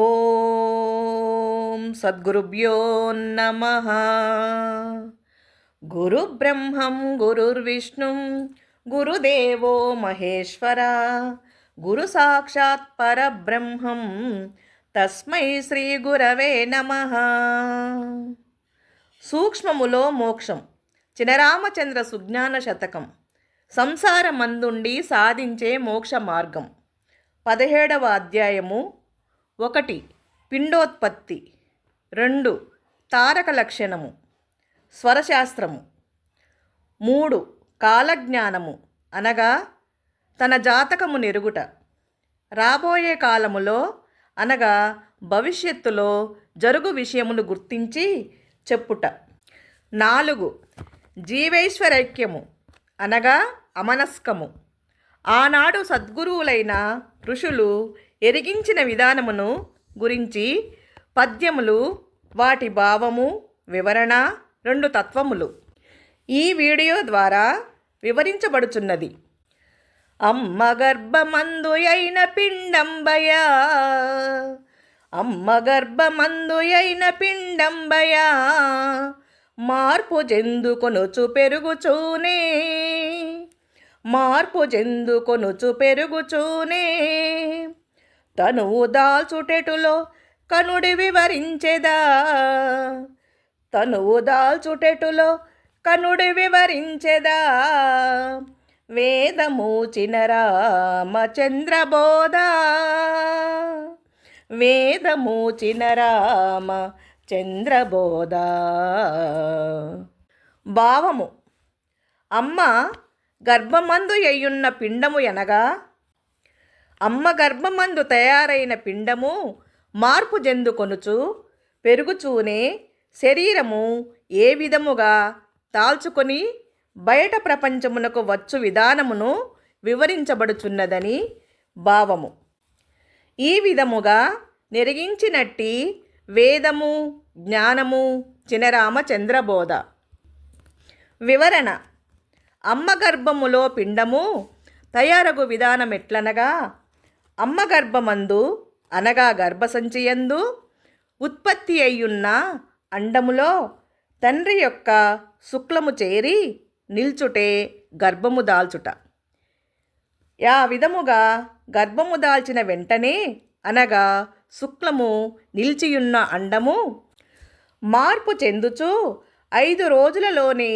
ఓం సద్గురుభ్యో నమః. గురుబ్రహ్మం గురుర్విష్ణుం గురుదేవో మహేశ్వర గురు సాక్షాత్ పరబ్రహ్మం తస్మై శ్రీ గురవే నమః. సూక్ష్మములో మోక్షం. చినరామచంద్ర సుజ్ఞాన శతకం. సంసారమందుండి సాధించే మోక్ష మార్గం. 17వ అధ్యాయము. 1 పిండోత్పత్తి, 2 తారక లక్షణము స్వరశాస్త్రము, 3 కాలజ్ఞానము అనగా తన జాతకము నెరుగుట, రాబోయే కాలములో అనగా భవిష్యత్తులో జరుగు విషయమును గుర్తించి చెప్పుట, 4 జీవైశ్వరైక్యము అనగా అమనస్కము, ఆనాడు సద్గురువులైన ఋషులు ఎరిగించిన విధానమును గురించి పద్యములు, వాటి భావము, వివరణ, 2 తత్వములు ఈ వీడియో ద్వారా వివరించబడుచున్నది. అమ్మ గర్భమందు అయిన పిండంబయా, అమ్మ గర్భమందు అయిన పిండంబయా, మార్పు జెందుకొనుచు పెరుగుచూనే, మార్పు జెందుకొనుచు పెరుగుచూనే, తనువు దాల్చుటెటులో కనుడి వివరించెదా, తనువు దాల్చుటెటులో కనుడి వివరించెదా, వేదమూచిన రామచంద్రబోధ, వేదమూచిన రామచంద్రబోధ. భావము. అమ్మ గర్భమందు అయ్యున్న పిండము ఎనగా, అమ్మ గర్భమందు తయారైన పిండము మార్పు చెందుకొనుచు పెరుగుచూనే శరీరము ఏ విధముగా తాల్చుకొని బయట ప్రపంచమునకు వచ్చు విధానమును వివరించబడుచున్నదని భావము. ఈ విధముగా నెరిగించినట్టి వేదము, జ్ఞానము చినరామచంద్రబోధ. వివరణ. అమ్మ గర్భములో పిండము తయారగు విధానం ఎట్లనగా, అమ్మ గర్భమందు అనగా గర్భసంచియందు ఉత్పత్తి అయ్యున్న అండములో తండ్రి యొక్క శుక్లము చేరి నిల్చుటే గర్భము దాల్చుట. ఆ విధముగా గర్భము దాల్చిన వెంటనే అనగా శుక్లము నిలిచియున్న అండము మార్పు చెందుచు 5 రోజులలోనే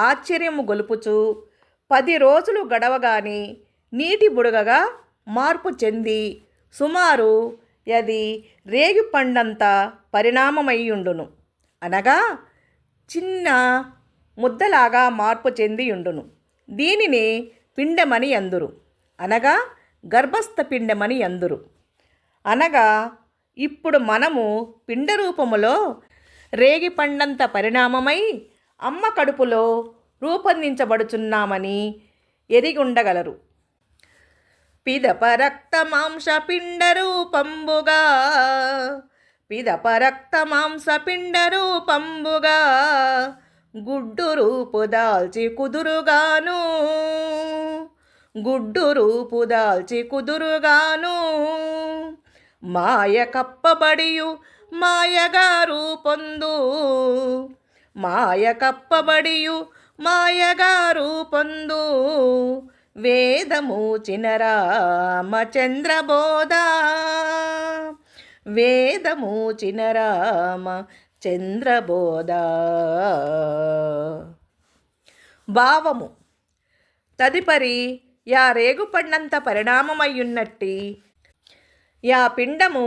ఆశ్చర్యము గొలుపుచు 10 రోజులు గడవగానే నీటి బుడగగా మార్పు చెంది సుమారు అది రేగి పండంత పరిణామమయ్యుండును అనగా చిన్న ముద్దలాగా మార్పు చెందియుండును. దీనిని పిండమని అందురు అనగా గర్భస్థ పిండమని అందురు. అనగా ఇప్పుడు మనము పిండ రూపములో రేగి పండంత పరిణామమై అమ్మ కడుపులో రూపొందించబడుచున్నామని ఎరిగుండగలరు. పిదప రక్త మాంస పిండ రూపంబుగా, పిదప రక్త మాంస పిండ రూపంబుగా, గుడ్డు రూపు దాల్చి కుదురుగాను, గుడ్డు రూపు దాల్చి కుదురుగాను, మాయ కప్పబడియు మాయగా రూపొందు, మాయ కప్పబడియు మాయగా రూపొందు, వేదమూచిన రామచంద్రబోధ, వేదమూచిన రామచంద్రబోధ. భావము. తదుపరి యా రేగుపడినంత పరిణామమయ్యున్నట్టి యా పిండము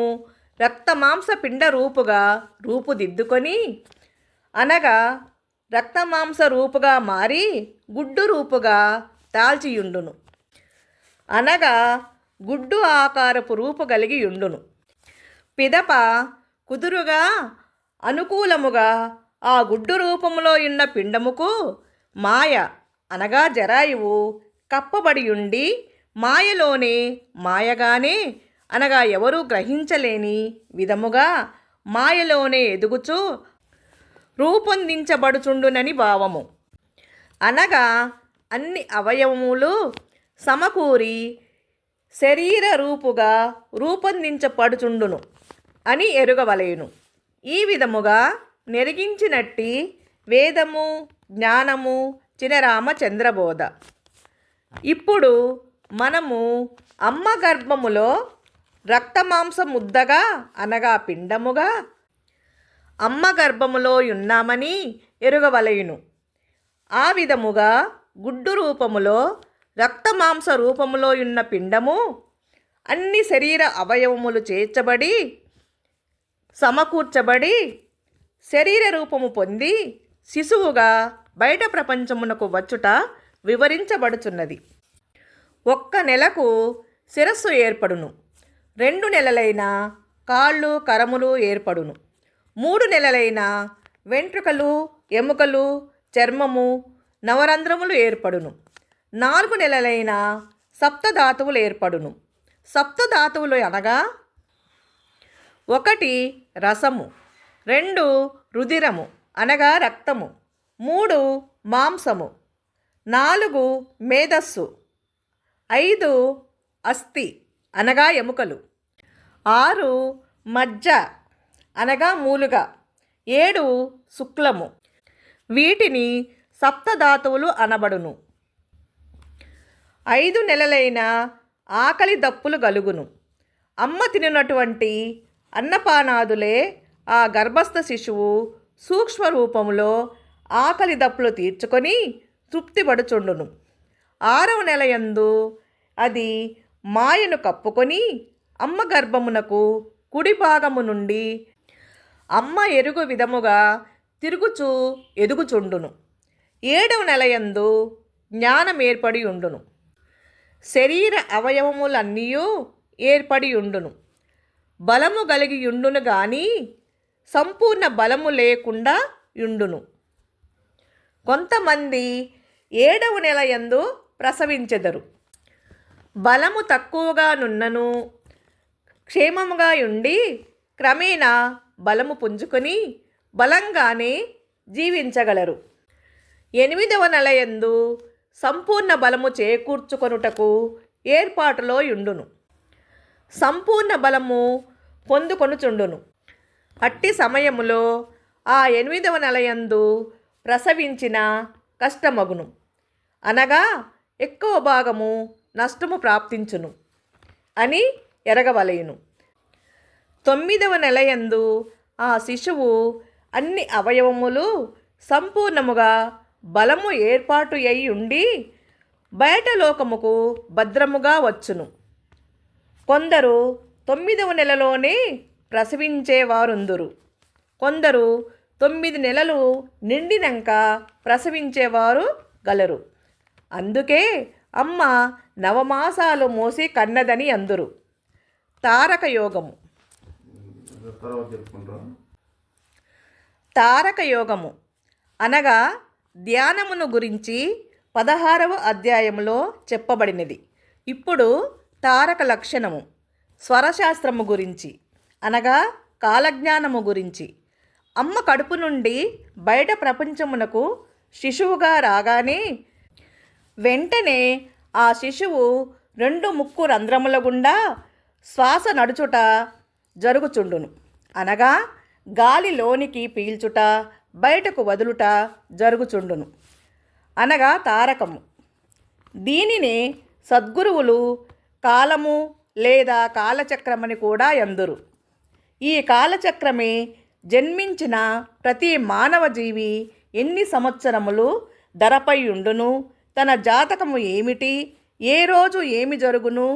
రక్తమాంస పిండ రూపుగా రూపుదిద్దుకొని అనగా రక్తమాంస రూపుగా మారి గుడ్డు రూపుగా తాల్చియుండును అనగా గుడ్డు ఆకారపు రూపు కలిగియుండును. పిదప కుదురుగా అనుకూలముగా ఆ గుడ్డు రూపములో ఉన్న పిండముకు మాయ అనగా జరాయువు కప్పబడియుండి మాయలోనే మాయగానే అనగా ఎవరూ గ్రహించలేని విధముగా మాయలోనే ఎదుగుచూ రూపొందించబడుచుండునని భావము. అనగా అన్ని అవయవములు సమకూరి శరీర రూపుగా రూపొందించబడుచుండును. అని ఎరుగవలయును. ఈ విధముగా నెరిగించినట్టి వేదము జ్ఞానము చినరామచంద్రబోధ. ఇప్పుడు మనము అమ్మ గర్భములో రక్తమాంస ముద్దగా అనగా పిండముగా అమ్మ గర్భములో ఉన్నామని ఎరుగవలయును. ఆ విధముగా గుడ్డు రూపములో రక్తమాంస రూపములో ఉన్న పిండము అన్ని శరీర అవయవములు చేర్చబడి సమకూర్చబడి శరీర రూపము పొంది శిశువుగా బయట ప్రపంచమునకు వచ్చుట వివరించబడుచున్నది. 1 నెలకు శిరస్సు ఏర్పడును. 2 నెలలైన కాళ్ళు కరములు ఏర్పడును. 3 నెలలైన వెంట్రుకలు ఎముకలు చర్మము నవరంధ్రములు ఏర్పడును. 4 నెలలైన సప్తధాతువులు ఏర్పడును. సప్తధాతువులు అనగా 1 రసము, 2 రుధిరము అనగా రక్తము, 3 మాంసము, 4 మేధస్సు, 5 అస్థి అనగా ఎముకలు, 6 మజ్జ అనగా మూలుగ, 7 శుక్లము. వీటిని సప్తధాతువులు అనబడును. 5 నెలలైన ఆకలి దప్పులు గలుగును. అమ్మ తినటువంటి అన్నపానాదులే ఆ గర్భస్థ శిశువు సూక్ష్మ రూపములో ఆకలి దప్పులు తీర్చుకొని తృప్తిపడుచుండును. 6వ నెలయందు అది మాయను కప్పుకొని అమ్మ గర్భమునకు కుడి భాగము నుండి అమ్మ ఎరుగు విధముగా తిరుగుచూ ఎదుగుచుండును. 7వ నెలయందు జ్ఞానం ఏర్పడి ఉండును. శరీర అవయవములన్నీ ఏర్పడి ఉండును. బలము కలిగి ఉండును గాని సంపూర్ణ బలము లేకుండా ఉండును. కొంతమంది 7వ నెలయందు ప్రసవించెదరు. బలము తక్కువగా నున్నను క్షేమముగా ఉండి క్రమేణా బలము పుంజుకొని బలంగానే జీవించగలరు. 8వ నెలయందు సంపూర్ణ బలము చేకూర్చుకొనుటకు ఏర్పాటులో ఉండును. సంపూర్ణ బలము పొందుకొనుచుండును. అట్టి సమయములో ఆ 8వ నెలయందు ప్రసవించిన కష్టమగును, అనగా ఎక్కువ భాగము నష్టము ప్రాప్తించును అని ఎరగవలయును. 9వ నెలయందు ఆ శిశువు అన్ని అవయవములు సంపూర్ణముగా బలము ఏర్పాటు అయి ఉండి బయట లోకముకు భద్రముగా వచ్చును. కొందరు 9వ నెలలోనే ప్రసవించేవారుందురు. కొందరు 9 నెలలు నిండినంక ప్రసవించేవారు గలరు. అందుకే అమ్మ నవమాసాలు మోసి కన్నదని అందురు. తారక యోగము. తారక యోగము అనగా ధ్యానమును గురించి 16వ అధ్యాయములో చెప్పబడినది. ఇప్పుడు తారక లక్షణము స్వరశాస్త్రము గురించి అనగా కాలజ్ఞానము గురించి. అమ్మ కడుపు నుండి బయట ప్రపంచమునకు శిశువుగా రాగానే వెంటనే ఆ శిశువు 2 ముక్కు రంధ్రముల గుండా శ్వాస నడుచుట జరుగుచుండును. అనగా గాలి లోనికి పీల్చుట బయటకు వదులుట జరుగుచుండును, అనగా తారకము. దీనినే సద్గురువులు కాలము లేదా కాలచక్రమని కూడా అందురు. ఈ కాలచక్రమే జన్మించిన ప్రతి మానవ జీవి ఎన్ని సంవత్సరములు ధరపై ఉండును, తన జాతకము ఏమిటి, ఏ రోజు ఏమి జరుగును,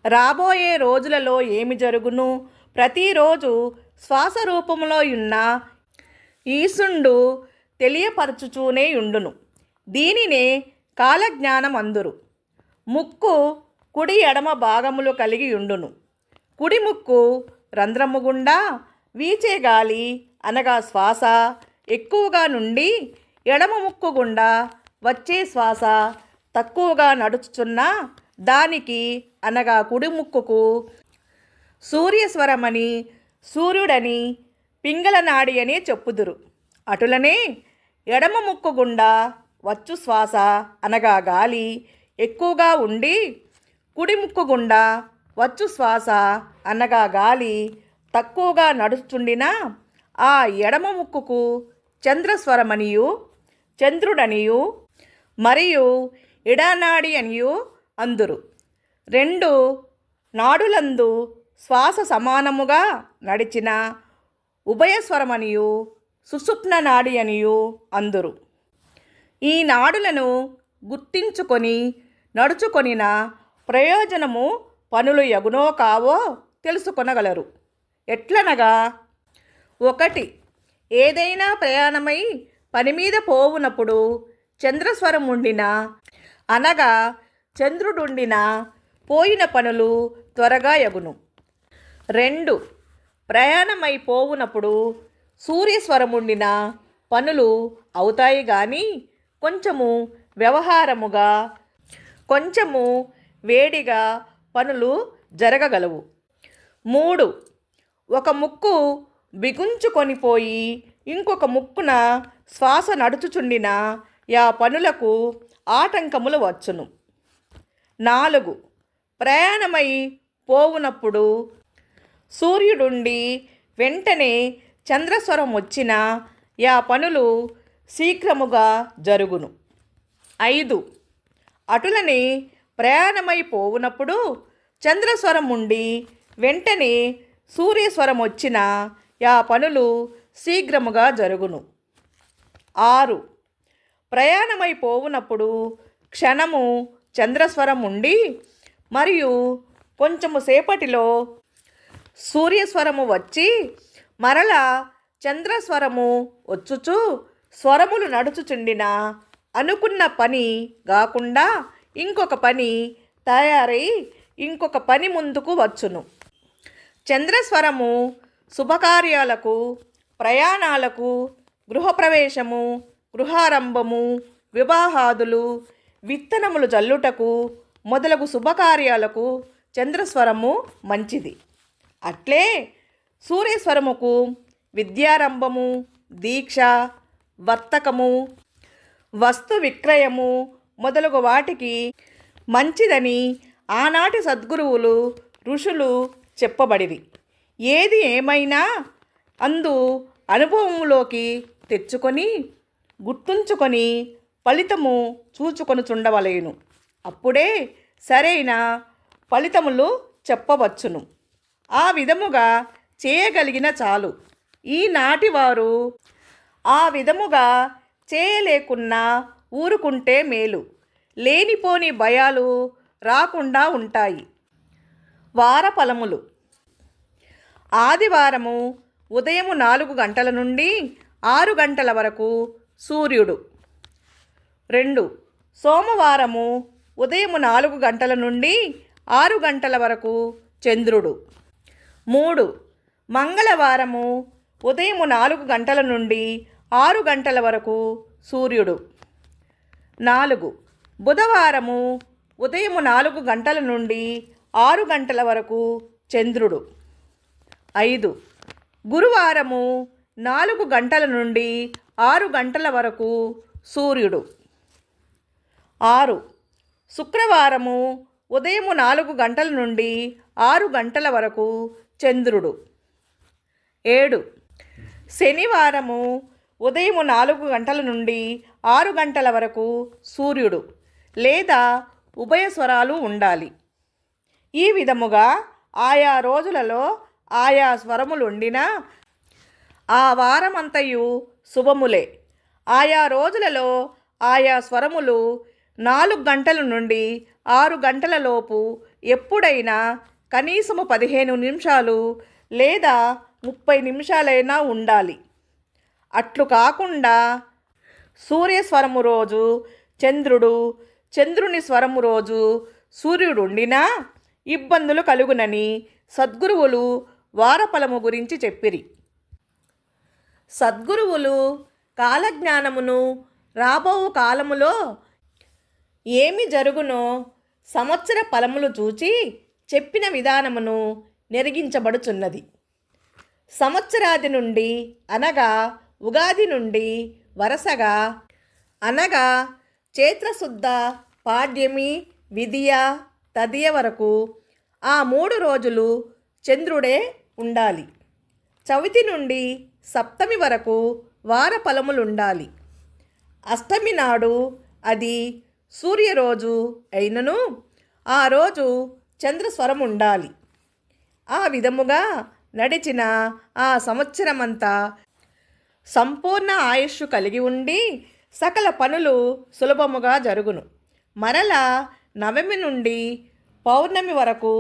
రాబోయే రోజులలో ఏమి జరుగును, ప్రతిరోజు శ్వాస రూపంలో ఉన్న ఈశుండు తెలియపరచుచూనే ఉండును. దీనినే కాలజ్ఞానం అందురు. ముక్కు కుడి ఎడమ భాగములు కలిగి ఉండును. కుడి ముక్కు రంధ్రము గుండా వీచే గాలి అనగా శ్వాస ఎక్కువగా నుండి ఎడమ ముక్కు గుండా వచ్చే శ్వాస తక్కువగా నడుచుచున్న దానికి అనగా కుడి ముక్కుకు సూర్యస్వరమని సూర్యుడని పింగళ నాడి అని చెప్పుదురు. అటులనే ఎడమ ముక్కు గుండా వచ్చు శ్వాస అనగా గాలి ఎక్కువగా ఉండి కుడి ముక్కు గుండా వచ్చు శ్వాస అనగా గాలి తక్కువగా నడుచుచుండినా ఆ ఎడమ ముక్కుకు చంద్రస్వరమనియు చంద్రుడనియు మరియు ఇడానాడి అనియు అందురు. రెండు నాడులందు శ్వాస సమానముగా నడిచిన ఉభయస్వరమనియు సుషుప్న నాడి అనియు అందురు. ఈ నాడులను గుర్తించుకొని నడుచుకొనిన ప్రయోజనము పనులు యగునో కావో తెలుసుకొనగలరు. ఎట్లనగా, 1. ఏదైనా ప్రయాణమై పని మీద పోవునప్పుడు చంద్రస్వరముండిన అనగా చంద్రుడుండిన పోయిన పనులు త్వరగా యగును. 2. ప్రయాణమై పోవునప్పుడు సూర్యస్వరముండిన పనులు అవుతాయి గాని కొంచెము వ్యవహారముగా కొంచెము వేడిగా పనులు జరగగలవు. 3. ఒక ముక్కు బిగుంచుకొనిపోయి ఇంకొక ముక్కున శ్వాస నడుచుచుండిన యా పనులకు ఆటంకములు వచ్చును. 4. ప్రయాణమై పోవునప్పుడు సూర్యుడుండి వెంటనే చంద్రస్వరం వచ్చిన యా పనులు శీఘ్రముగా జరుగును. 5. అటులని ప్రయాణమై పోవునప్పుడు చంద్రస్వరం ఉండి వెంటనే సూర్యస్వరం వచ్చిన యా పనులు శీఘ్రముగా జరుగును. 6. ప్రయాణమై పోవునప్పుడు క్షణము చంద్రస్వరం ఉండి మరియు కొంచెము సేపటిలో సూర్యస్వరము వచ్చి మరల చంద్రస్వరము వచ్చుచు స్వరములు నడుచుచుండిన అనుకున్న పని కాకుండా ఇంకొక పని తయారై ఇంకొక పని ముందుకు వచ్చును. చంద్రస్వరము శుభకార్యాలకు, ప్రయాణాలకు, గృహప్రవేశము, గృహారంభము, వివాహాదులు, విత్తనములు జల్లుటకు మొదలగు శుభకార్యాలకు చంద్రస్వరము మంచిది. అట్లే సూర్యస్వరముకు విద్యారంభము, దీక్ష, వర్తకము, వస్తు విక్రయము మొదలగు వాటికి మంచిదని ఆనాటి సద్గురువులు ఋషులు చెప్పబడిరి. ఏది ఏమైనా అందు అనుభవంలోకి తెచ్చుకొని గుర్తుంచుకొని ఫలితము చూచుకొనుచుండవలేను. అప్పుడే సరైన ఫలితములు చెప్పవచ్చును. ఆ విధముగా చేయగలిగిన చాలు. ఈనాటి వారు ఆ విధముగా చేయలేకున్నా ఊరుకుంటే మేలు. లేనిపోని భయాలు రాకుండా ఉంటాయి. వారఫలములు. ఆదివారము ఉదయం 4 గంటల నుండి 6 గంటల వరకు సూర్యుడు. 2. సోమవారము ఉదయం 4 గంటల నుండి 6 గంటల వరకు చంద్రుడు. 3. మంగళవారము ఉదయం 4 గంటల నుండి 6 గంటల వరకు సూర్యుడు. 4. బుధవారము ఉదయం 4 గంటల నుండి 6 గంటల వరకు చంద్రుడు. 5. గురువారము 4 గంటల నుండి 6 గంటల వరకు సూర్యుడు. 6. శుక్రవారము ఉదయం 4 గంటల నుండి 6 గంటల వరకు చంద్రుడు. 7. శనివారము ఉదయం 4 గంటల నుండి 6 గంటల వరకు సూర్యుడు లేదా ఉభయ స్వరాలు ఉండాలి. ఈ విధముగా ఆయా రోజులలో ఆయా స్వరములుండినా ఆ వారమంతయు శుభములే. ఆయా రోజులలో ఆయా స్వరములు 4 గంటల నుండి 6 గంటల లోపు ఎప్పుడైనా కనీసము 15 నిమిషాలు లేదా 30 నిమిషాలైనా ఉండాలి. అట్లు కాకుండా సూర్యస్వరము రోజు చంద్రుడు, చంద్రుని స్వరము రోజు సూర్యుడు ఉండినా ఇబ్బందులు కలుగునని సద్గురువులు వారఫలము గురించి చెప్పిరి. సద్గురువులు కాలజ్ఞానమును రాబో కాలములో ఏమి జరుగునో సంవత్సర ఫలములు చూచి చెప్పిన విధానమును నెరిగించబడుచున్నది. సంవత్సరాది నుండి అనగా ఉగాది నుండి వరుసగా అనగా చైత్రశుద్ధ పాడ్యమి, విదియ, తదియ వరకు ఆ 3 రోజులు చంద్రుడే ఉండాలి. చవితి నుండి సప్తమి వరకు వార ఫలములుండాలి. అష్టమి నాడు అది సూర్యరోజు అయినను ఆ రోజు చంద్రస్వరం ఉండాలి. ఆ విధముగా నడిచిన ఆ సంవత్సరమంతా సంపూర్ణ ఆయుష్ కలిగి ఉండి సకల పనులు సులభముగా జరుగును. మరలా నవమి నుండి పౌర్ణమి వరకు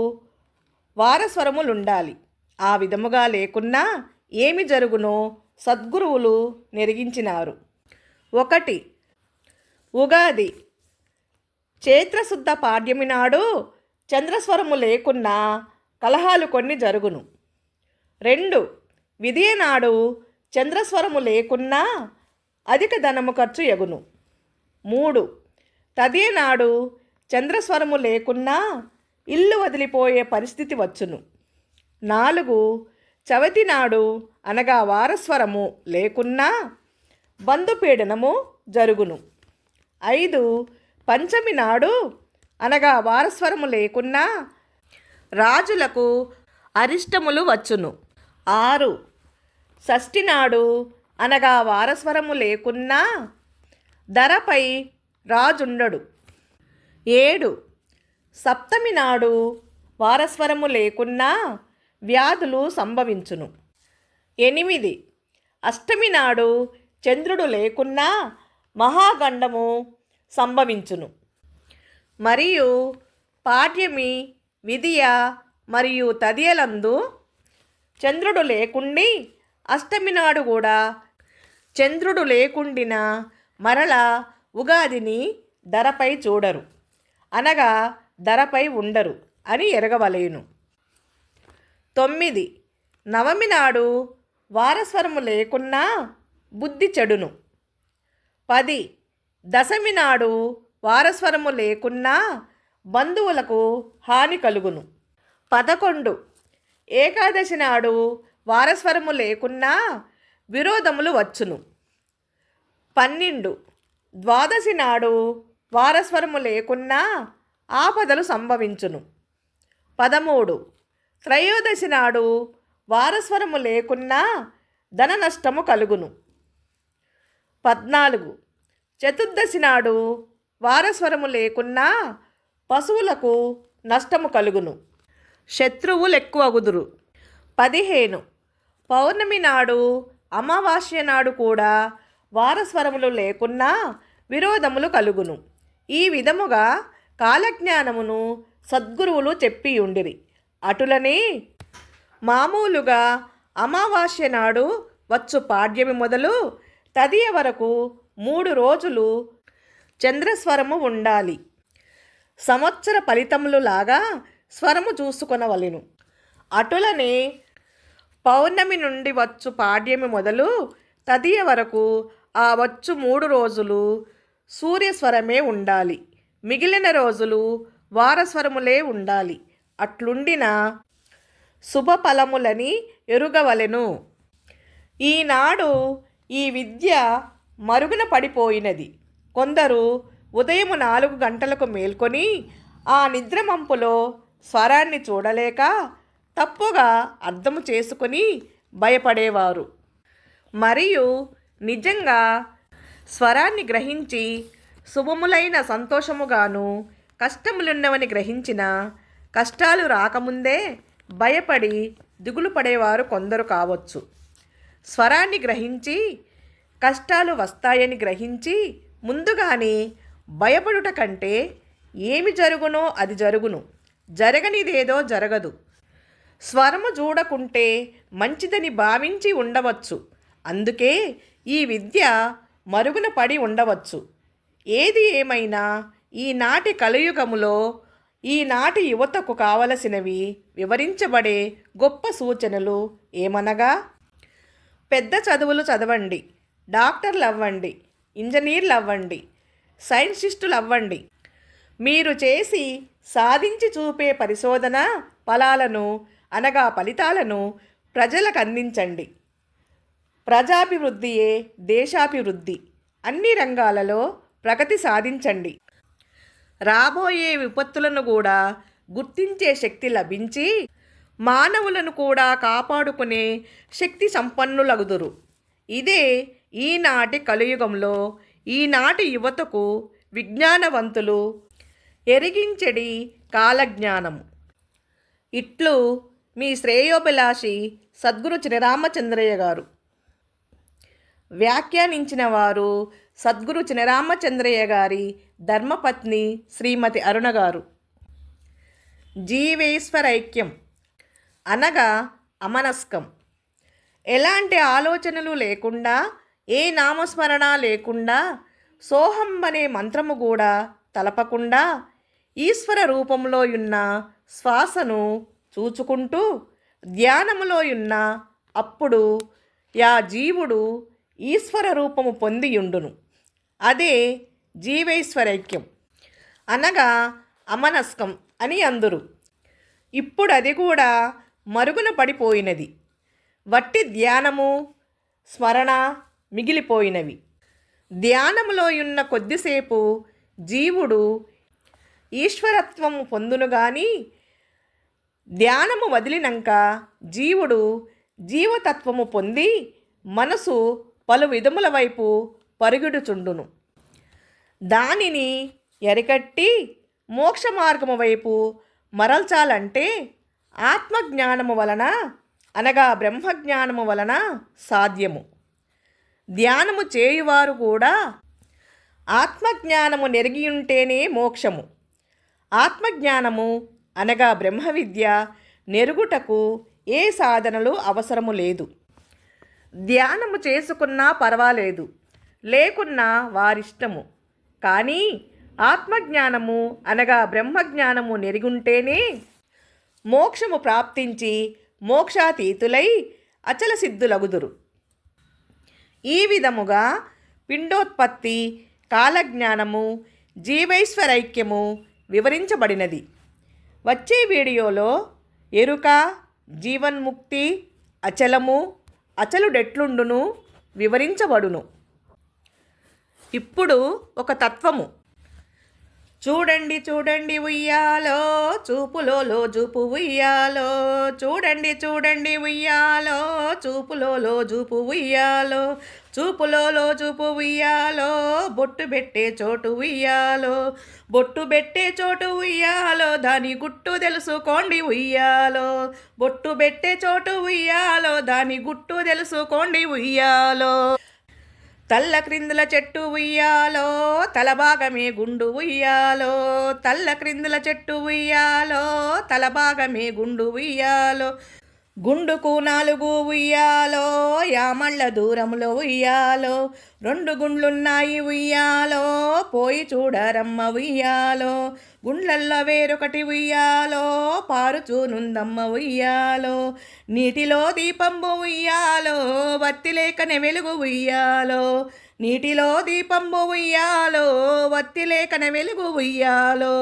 వారస్వరములుండాలి. ఆ విధముగా లేకున్నా ఏమి జరుగునో సద్గురువులు నెరిగించినారు. 1. ఉగాది చైత్రశుద్ధ పాడ్యమి నాడు చంద్రస్వరము లేకున్నా కలహాలు కొన్ని జరుగును. 2. విదియ నాడు చంద్రస్వరము లేకున్నా అధిక ధనము ఖర్చు ఎగును. 3. తదియ నాడు చంద్రస్వరము లేకున్నా ఇల్లు వదిలిపోయే పరిస్థితి వచ్చును. 4. చవితి నాడు అనగా వారస్వరము లేకున్నా బంధుపీడనము జరుగును. 5. పంచమి నాడు అనగా వారస్వరము లేకున్నా రాజులకు అరిష్టములు వచ్చును. 6. షష్ఠి నాడు అనగా వారస్వరము లేకున్నా ధరపై రాజుండడు. 7. సప్తమి నాడు వారస్వరము లేకున్నా వ్యాధులు సంభవించును. 8. అష్టమి నాడు చంద్రుడు లేకున్నా మహాగండము సంభవించును. మరియు పాడ్యమి, విదియ మరియు తదియలందు చంద్రుడు లేకుండి అష్టమి నాడు కూడా చంద్రుడు లేకుండిన మరల ఉగాదిని ధరపై చూడరు, అనగా ధరపై ఉండరు అని ఎరగవలేను. 9. నవమి నాడు వారస్వరము లేకున్నా బుద్ధి చెడును. 10. దశమి నాడు వారస్వరము లేకున్నా బంధువులకు హాని కలుగును. 11. ఏకాదశి నాడు వారస్వరము లేకున్నా విరోధములు వచ్చును. 12. ద్వాదశి నాడు వారస్వరము లేకున్నా ఆపదలు సంభవించును. 13. త్రయోదశి నాడు వారస్వరము లేకున్నా ధన నష్టము కలుగును. 14. చతుర్దశి నాడు వారస్వరము లేకున్నా పశువులకు నష్టము కలుగును, శత్రువులు ఎక్కువగుదురు. 15. పౌర్ణమి నాడు అమావాస్య నాడు కూడా వారస్వరములు లేకున్నా విరోధములు కలుగును. ఈ విధముగా కాలజ్ఞానమును సద్గురువులు చెప్పియుండిరి. అటులనే మామూలుగా అమావాస్య నాడు వచ్చు పాడ్యమి మొదలు తదియ వరకు 3 రోజులు చంద్రస్వరము ఉండాలి. సంవత్సర ఫలితములు లాగా స్వరము చూసుకొనవలెను. అటులనే పౌర్ణమి నుండి వచ్చు పాడ్యమి మొదలు తదియ వరకు ఆ వచ్చు 3 రోజులు సూర్యస్వరమే ఉండాలి. మిగిలిన రోజులు వారస్వరములే ఉండాలి. అట్లుండిన శుభఫలములని ఎరుగవలెను. ఈనాడు ఈ విద్య మరుగున పడిపోయినది. కొందరు ఉదయం 4 గంటలకు మేల్కొని ఆ నిద్రమంపులో స్వరాన్ని చూడలేక తప్పుగా అర్థము చేసుకొని భయపడేవారు. మరియు నిజంగా స్వరాన్ని గ్రహించి శుభములైన సంతోషముగాను, కష్టములున్నవని గ్రహించిన కష్టాలు రాకముందే భయపడి దిగులు పడేవారు కొందరు కావచ్చు. స్వరాన్ని గ్రహించి కష్టాలు వస్తాయని గ్రహించి ముందుగానే భయపడుట కంటే ఏమి జరుగునో అది జరుగును, జరగనిదేదో జరగదు. స్వరము చూడకుంటే మంచిదని భావించి ఉండవచ్చు. అందుకే ఈ విద్య మరుగున పడి ఉండవచ్చు. ఏది ఏమైనా ఈనాటి కలియుగములో ఈనాటి యువతకు కావలసినవి వివరించబడే గొప్ప సూచనలు ఏమనగా, పెద్ద చదువులు చదవండి, డాక్టర్లు అవ్వండి, ఇంజనీర్లు అవ్వండి, సైంటిస్టులు అవ్వండి. మీరు చేసి సాధించి చూపే పరిశోధన ఫలాలను అనగా ఫలితాలను ప్రజలకు అందించండి. ప్రజాభివృద్ధియే దేశాభివృద్ధి. అన్ని రంగాలలో ప్రగతి సాధించండి. రాబోయే విపత్తులను కూడా గుర్తించే శక్తి లభించి మానవులను కూడా కాపాడుకునే శక్తి సంపన్నులగుదురు. ఇదే ఈనాటి కలియుగంలో ఈనాటి యువతకు విజ్ఞానవంతులు ఎరిగించెడి కాలజ్ఞానము. ఇట్లు మీ శ్రేయోభిలాషి సద్గురు చినరామచంద్రయ్య గారు. వ్యాఖ్యానించిన వారు సద్గురు చినరామచంద్రయ్య గారి ధర్మపత్ని శ్రీమతి అరుణ గారు. జీవేశ్వరైక్యం అనగా అమనస్కం. ఎలాంటి ఆలోచనలు లేకుండా, ఏ నామస్మరణ లేకుండా, సోహం అనే మంత్రము కూడా తలపకుండా ఈశ్వర రూపంలో ఉన్న శ్వాసను చూచుకుంటూ ధ్యానములో ఉన్న అప్పుడు యా జీవుడు ఈశ్వర రూపము పొందియుండును. అదే జీవైశ్వరైక్యం అనగా అమనస్కం అని అందురు. ఇప్పుడు అది కూడా మరుగున పడిపోయినది. వట్టి ధ్యానము స్మరణ మిగిలిపోయినవి. ధ్యానములో ఉన్న కొద్దిసేపు జీవుడు ఈశ్వరత్వము పొందును గాని ధ్యానము వదిలినంక జీవుడు జీవతత్వము పొంది మనసు పలు విధముల వైపు పరుగుడుచుండును. దానిని ఎరికట్టి మోక్ష మార్గము వైపు మరల్చాలంటే ఆత్మజ్ఞానము వలన అనగా బ్రహ్మజ్ఞానము వలన సాధ్యము. ధ్యానము చేయువారు కూడా ఆత్మజ్ఞానము నెరిగియుంటేనే మోక్షము. ఆత్మజ్ఞానము అనగా బ్రహ్మ విద్య నెరుగుటకు ఏ సాధనలు అవసరము లేదు. ధ్యానము చేసుకున్నా పర్వాలేదు, లేకున్నా వారిష్టము. కానీ ఆత్మజ్ఞానము అనగా బ్రహ్మజ్ఞానము నెరుగుంటేనే మోక్షము ప్రాప్తించి మోక్షాతీతులై అచల సిద్ధులగుదురు. ఈ విధముగా పిండోత్పత్తి, కాలజ్ఞానము, జీవైశ్వరైక్యము వివరించబడినది. వచ్చే వీడియోలో ఎరుక, జీవన్ముక్తి, అచలము, అచలుడెట్లుండును వివరించబడును. ఇప్పుడు ఒక తత్వము. చూడండి చూడండి ఉయ్యాలో, చూపులో జూపు ఉయ్యాలో. చూడండి చూడండి ఉయ్యాలో, చూపులో జూపు ఉయ్యాలో. చూపులో జూపు ఉయ్యాలో, బొట్టు పెట్టే చోటు ఉయ్యాలో. బొట్టు పెట్టే చోటు ఉయ్యాలో, దాని గుట్టు తెలుసుకోండి ఉయ్యాలో. బొట్టు పెట్టే చోటు ఉయ్యాలో, దాని గుట్టు తెలుసుకోండి ఉయ్యాలో. తల్ల క్రిందుల చెట్టు ఉయ్యాలో, తలభాగమే గుండు ఉయ్యాలో. తల్ల క్రిందుల చెట్టు ఉయ్యాలో, తలభాగమే గుండు ఉయ్యాలో. గుండుకు 4 ఉయ్యాలో, యామళ్ళ దూరంలో ఉయ్యాలో. 2 గుండ్లున్నాయి ఉయ్యాలో, పోయి చూడరమ్మ ఉయ్యాలో. గుండ్లల్లో వేరొకటి ఉయ్యాలో, పారుచూనుందమ్మ ఉయ్యాలో. నీటిలో దీపంబు ఉయ్యాలో, వత్తి లేకనే వెలుగు ఉయ్యాలో. నీటిలో దీపంబు ఉయ్యాలో, వత్తి లేకనే వెలుగు ఉయ్యాలో.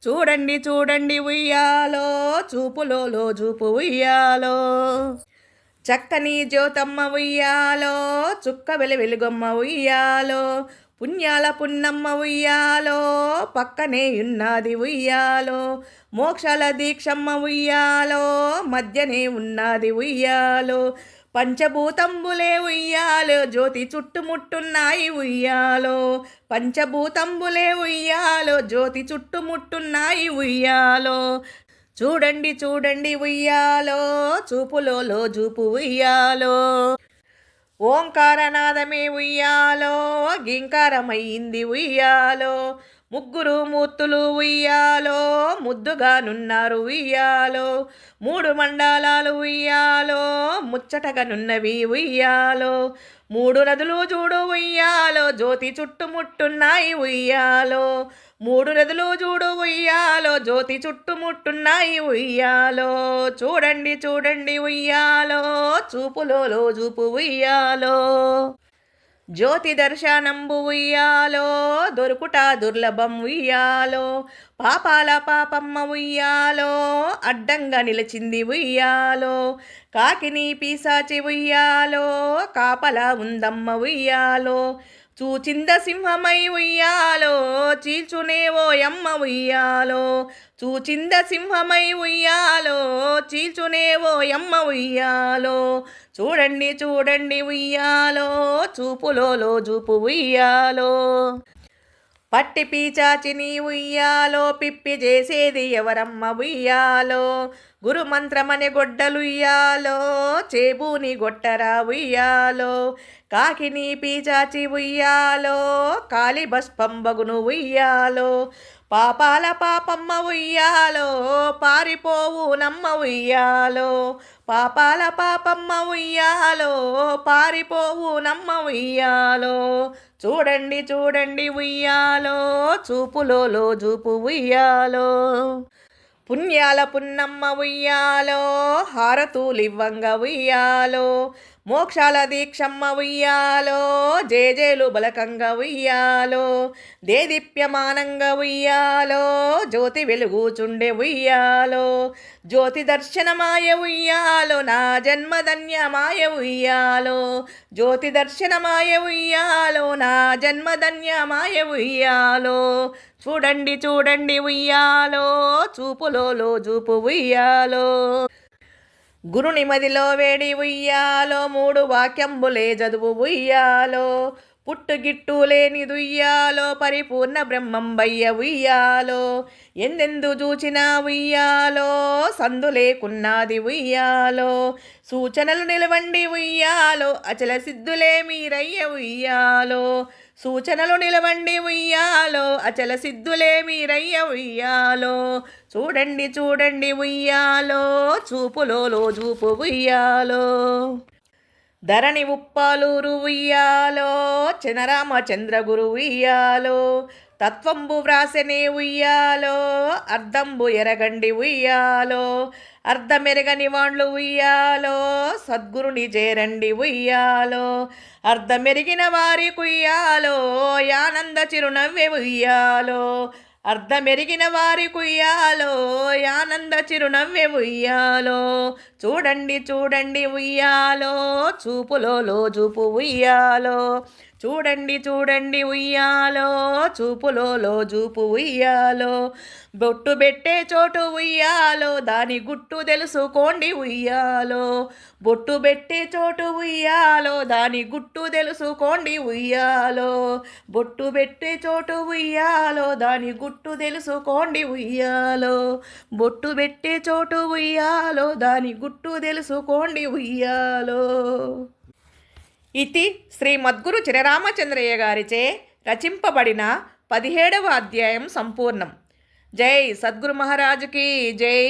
చూడండి చూడండి ఉయ్యాలో, చూపులో జూపు ఉయ్యాలో. చక్కని జ్యోతమ్మ ఉయ్యాలో, చుక్క వెలుగమ్మ ఉయ్యాలో. పుణ్యాల పున్నమ్మ ఉయ్యాలో, పక్కనే ఉన్నది ఉయ్యాలో. మోక్షాల దీక్షమ్మ ఉయ్యాలో, మధ్యనే ఉన్నది ఉయ్యాలో. పంచభూతంబులే ఉయ్యాలో, జ్యోతి చుట్టుముట్టున్నాయి ఉయ్యాలో. పంచభూతంబులే ఉయ్యాలో, జ్యోతి చుట్టుముట్టున్నాయి ఉయ్యాలో. చూడండి చూడండి ఉయ్యాలో, చూపులో జూపు ఉయ్యాలో. ఓంకారనాదమే ఉయ్యాలో, గింకారమైంది ఉయ్యాలో. 3 మూర్తులు ఉయ్యాలో, ముద్దుగానున్నారు ఉయ్యాలో. 3 మండలాలు ఉయ్యాలో, ముచ్చటగానున్నవి ఉయ్యాలో. 3 నదులు చూడు ఉయ్యాలో, జ్యోతి చుట్టుముట్టున్నాయి ఉయ్యాలో. 3 నదులు చూడు ఉయ్యాలో, జ్యోతి చుట్టుముట్టున్నాయి ఉయ్యాలో. చూడండి చూడండి ఉయ్యాలో, చూపులో జూపు ఉయ్యాలో. జ్యోతి దర్శనంబు ఉయ్యాలో, దొరుకుట దుర్లభం ఉయ్యాలో. పాపాల పాపమ్మ ఉయ్యాలో, అడ్డంగా నిలిచింది ఉయ్యాలో. కాకిని పీసాచి ఉయ్యాలో, కాపలా ఉందమ్మ ఉయ్యాలో. చూచింద సింహమై ఉయ్యాలో చీల్చునే ఓయమ్మ ఉయ్యాలో. చూచింద సింహమై ఉయ్యాలో చీల్చునే ఓయమ్మ ఉయ్యాలో. చూడండి చూడండి ఉయ్యాలో చూపులో జూపు ఉయ్యాలో. పట్టి పీచాచిని ఉయ్యాలో పిప్పి చేసేది ఎవరమ్మ ఉయ్యాలో. గురు మంత్రమని గొడ్డలుయ్యాలో చేబూని గొట్టరా ఉయ్యాలో. కాకిని పీచాచి ఉయ్యాలో కాలి భస్పంబగును ఉయ్యాలో. పాపాల పాపమ్మ ఉయ్యాలో పారిపోవు నమ్మ ఉయ్యాలో. పాపాల పాపమ్మ ఉయ్యాలో పారిపోవు నమ్మ ఉయ్యాలో. చూడండి చూడండి ఉయ్యాలో చూపులో జూపు ఉయ్యాలో. పుణ్యాల పున్నమ్మ ఉయ్యాలో హారతూలివ్వంగ ఉయ్యాలో. మోక్షాల దీక్షమ్మ ఉయ్యాలో జేజేలు బలకంగ ఉయ్యాలో. దేదీప్యమానంగ ఉయ్యాలో జ్యోతి వెలుగుచుండె ఉయ్యాలో. జ్యోతి దర్శనమాయ ఉయ్యాలో నా జన్మధన్యమాయ ఉయ్యాలో. జ్యోతి దర్శనమాయ ఉయ్యాలో నా జన్మధన్యమాయ ఉయ్యాలో. చూడండి చూడండి ఉయ్యాలో చూపులో జూపు ఉయ్యాలో. గురుని మదిలో వేడి ఉయ్యాలో 3 వాక్యంబులే చదువు ఉయ్యాలో. పుట్టుగిట్టు లేని దుయ్యాలో పరిపూర్ణ బ్రహ్మంబయ్య ఉయ్యాలో. ఎందెందు చూచినా ఉయ్యాలో సందు లేకున్నది ఉయ్యాలో. సూచనలు నిలవండి ఉయ్యాలో అచల సిద్ధులే మీరయ్య ఉయ్యాలో. సూచనలు నిలవండి ఉయ్యాలో అచల సిద్ధులే మీరయ్య ఉయ్యాలో. చూడండి చూడండి ఉయ్యాలో చూపులో జూపు ఉయ్యాలో. ధరణి ఉప్పాలూరు ఉయ్యాలో చినరామచంద్రగురు ఉయ్యాలో. తత్వంబు వ్రాసెనే ఉయ్యాలో అర్ధంబు ఎరగండి ఉయ్యాలో. అర్ధమెరగని వాళ్ళు ఉయ్యాలో సద్గురుని చేరండి ఉయ్యాలో. అర్ధమెరిగిన వారి కుయ్యాలో యానంద చిరునవ్వె ఉయ్యాలో. అర్ధమెరిగిన వారి కుయ్యాలో యానంద చిరునవ్వె ఉయ్యాలో. చూడండి చూడండి ఉయ్యాలో చూపులో జూపు ఉయ్యాలో. చూడండి చూడండి ఉయ్యాలో చూపులో జూపు ఉయ్యాలో. బొట్టు పెట్టే చోటు ఉయ్యాలో దాని గుట్టు తెలుసుకోండి ఉయ్యాలో. బొట్టు పెట్టే చోటు ఉయ్యాలో దాని గుట్టు తెలుసుకోండి ఉయ్యాలో. బొట్టు పెట్టే చోటు ఉయ్యాలో దాని గుట్టు తెలుసుకోండి ఉయ్యాలో. బొట్టు పెట్టే చోటు ఉయ్యాలో దాని గుట్టు తెలుసుకోండి ఉయ్యాలో. ఇది శ్రీమద్గురు చినరామచంద్రయ్య గారిచే రచింపబడిన 17వ అధ్యాయం సంపూర్ణం. జై సద్గురు మహారాజుకి జై.